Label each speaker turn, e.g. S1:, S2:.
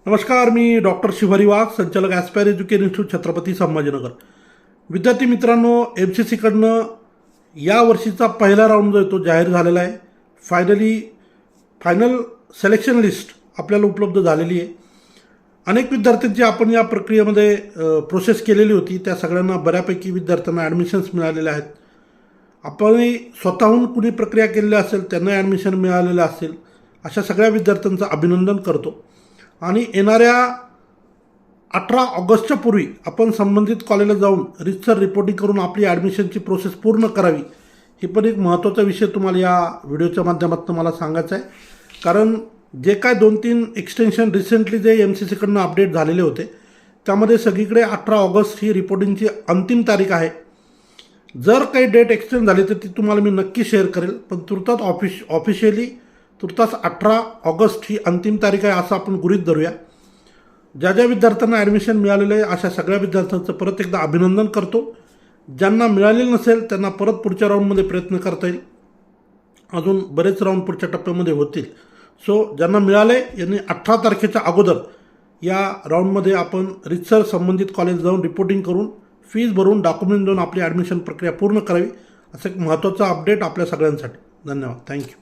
S1: नमस्कार, मी डॉक्टर शिवारी वाघ, संचालक aspire education institute, Chhatrapati Sambhajinagar. विद्यार्थी मित्रांनो, MCC या वर्षीचा पहिला राऊंड जो आहे तो जाहीर झालेला आहे. फायनल सिलेक्शन लिस्ट आपल्याला उपलब्ध झालेली आहे. अनेक विद्यार्थ्यांची आपण या प्रक्रियेमध्ये प्रोसेस केलेली होती. त्या सगळ्यांना बऱ्यापैकी विद्यार्थ्यांना ॲडमिशन्स मिळालेले आहेत. आपणही स्वतःहून कुणी प्रक्रिया केलेली असेल त्यांना ॲडमिशन मिळालेलं असेल, अशा सगळ्या विद्यार्थ्यांचं अभिनंदन करतो. आणि येणाऱ्या 18 ऑगस्टच्या पूर्वी आपण संबंधित कॉलेजला जाऊन रितसर रिपोर्टिंग करून आपली ॲडमिशनची प्रोसेस पूर्ण करावी. ही पण एक महत्त्वाचा विषय तुम्हाला या व्हिडिओच्या माध्यमातून मला सांगायचा आहे. कारण जे काय 2-3 एक्सटेन्शन रिसेंटली जे MCC अपडेट झालेले होते त्यामध्ये सगळीकडे 18 ऑगस्ट ही रिपोर्टिंगची अंतिम तारीख आहे. जर काही डेट एक्सटेंड झाली तर ती तुम्हाला मी नक्की शेअर करेल, पण ऑफिशियली तुर्तास 18 ऑगस्ट ही अंतिम तारीख आहे असं आपण गृहीत धरूया. ज्या ज्या विद्यार्थ्यांना ॲडमिशन मिळालेलं आहे अशा सगळ्या विद्यार्थ्यांचं परत एकदा अभिनंदन करतो. ज्यांना मिळालेलं नसेल त्यांना परत पुढच्या राऊंडमध्ये प्रयत्न करता येईल. अजून बरेच राऊंड पुढच्या टप्प्यामध्ये होतील. सो ज्यांना मिळाले यांनी 18 तारखेच्या अगोदर या राऊंडमध्ये आपण रितसर संबंधित कॉलेज जाऊन रिपोर्टिंग करून फीज भरून डॉक्युमेंट देऊन आपली ॲडमिशन प्रक्रिया पूर्ण करावी. असं एक महत्त्वाचा अपडेट आपल्या सगळ्यांसाठी. धन्यवाद. थँक्यू.